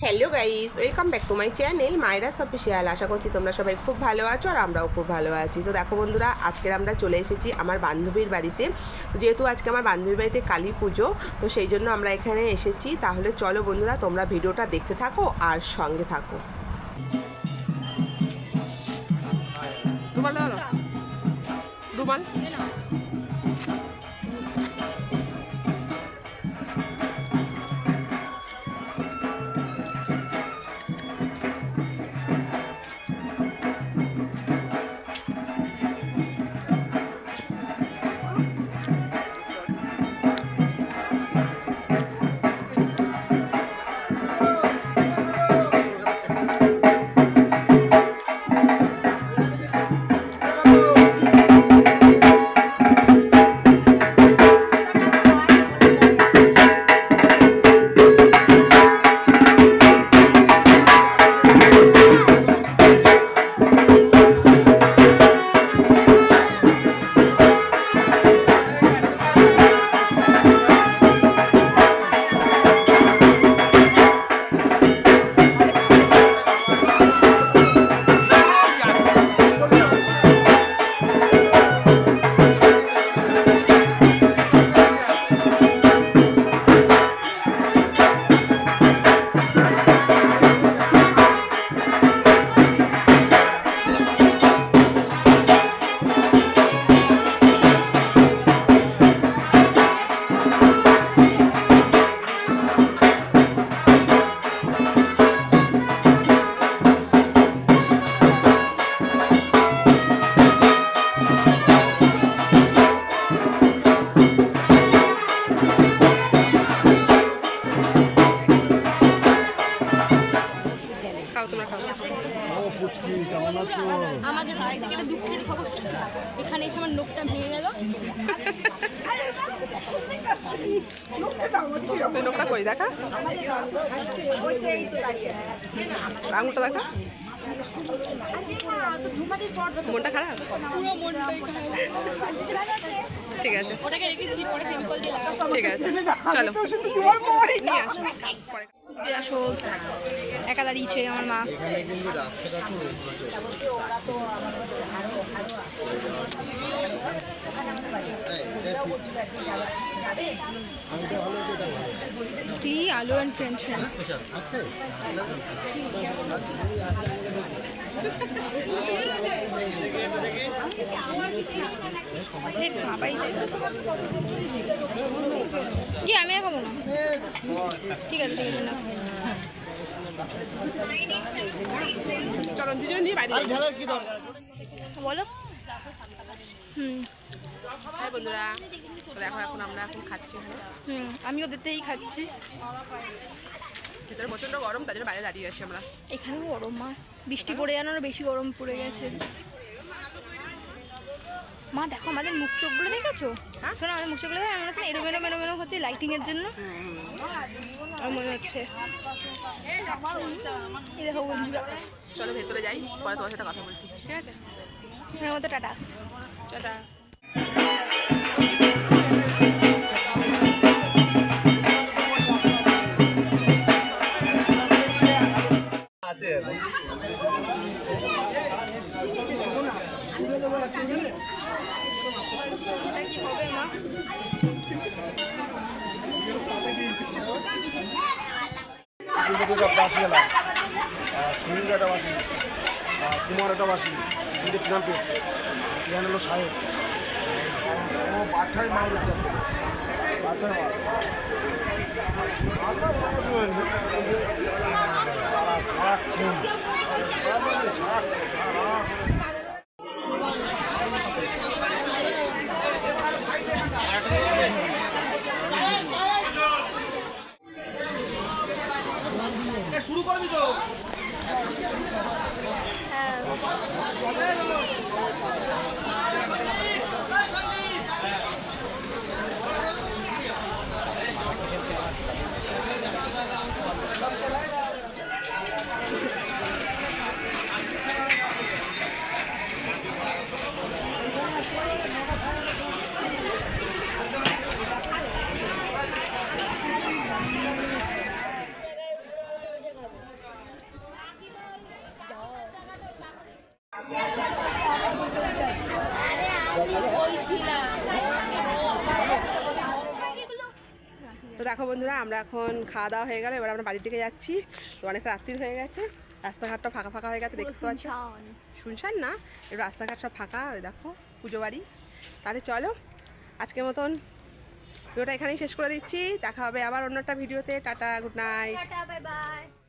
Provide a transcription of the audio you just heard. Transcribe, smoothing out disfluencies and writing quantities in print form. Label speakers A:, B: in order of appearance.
A: Hello guys, welcome back to my channel মাইরাস official. আশা করছি তোমরা সবাই খুব ভালো আছো আর আমরাও খুব ভালো আছি। তো দেখো বন্ধুরা, আজকের আমরা চলে এসেছি আমার বান্ধবীর বাড়িতে। যেহেতু আজকে আমার বান্ধবীর বাড়িতে কালী পুজো, তো সেই জন্য আমরা এখানে এসেছি। তাহলে চলো বন্ধুরা, তোমরা ভিডিওটা দেখতে থাকো আর সঙ্গে থাকো। রুমাল
B: আমাদের থেকে একটা দুঃখের খবর, এখানে এসে আমার নোকটা ভেঙে গেল।
A: নোকটা কই দেখা, আঙুলটা দেখা। মনটা খারাপ?
B: পুরো মনটাই খারাপ।
A: ঠিক আছে,
B: ওটাকে রেখে দিচ্ছি, পরে কেমিক্যাল দিয়ে লাগাবো।
A: ঠিক আছে, চলো নিয়ে আসো পরে।
B: আসো, একা দাঁড়িয়েছে আমার মা। কি আলু অ্যান্ড ফ্রেঞ্চ ফ্রাইস। কি আমি আর খাবো না। ঠিক আছে, ঠিক আছে না।
A: চলো দুজন নিয়ে বাড়ি
B: বলো।
A: হ্যাঁ বন্ধুরা, তো দেখো এখন আমরা খাচ্ছি।
B: আমি ওদেরতেই খাচ্ছি।
A: ভেতরে প্রচণ্ড গরম, তাদের বাইরে দাঁড়িয়ে আছি আমরা।
B: এখানেও গরম, মা বৃষ্টি পড়ে জানো বেশি গরম পড়ে গেছে। মা দেখো আমাদের মুখ চোখগুলো দেখেছো? হ্যাঁ, শোনো আমাদের মুখ চোখগুলো মনে হচ্ছে এরো মেরো মেরো মেরো হচ্ছে লাইটিংয়ের জন্য। আমার মনে হচ্ছে। এই দেখো বন্ধুরা,
A: চলো ভেতরে যাই, পরে তোমার সাথে কথা বলছি, ঠিক আছে?
B: আমার মতো টাটা
A: টাটা।
B: এটা কি হবে মা?
C: বাসি এলাম, সুনীলটা বাসি, কুমারটা বাসি, নামপে এখানে হলো সাহেব। বাচ্চাই মাল গেছে, বাচ্চাই মাল খারাপ খুন শুরু করবি তো।
A: তো দেখো বন্ধুরা, আমরা এখন খাওয়া দাওয়া হয়ে গেল, এবার আমরা বাড়ির দিকে যাচ্ছি। তো অনেক রাত্রি হয়ে গেছে, রাস্তাঘাটটা ফাঁকা ফাঁকা হয়ে গেছে, দেখতে পাচ্ছি। শুনছেন না, এবার রাস্তাঘাট সব ফাঁকা, ওই দেখো পুজো বাড়ি। তাহলে চলো আজকের মতন ভিডিওটা এখানেই শেষ করে দিচ্ছি। দেখা হবে আবার অন্য একটা ভিডিওতে। Tata, good night.
B: Bye bye.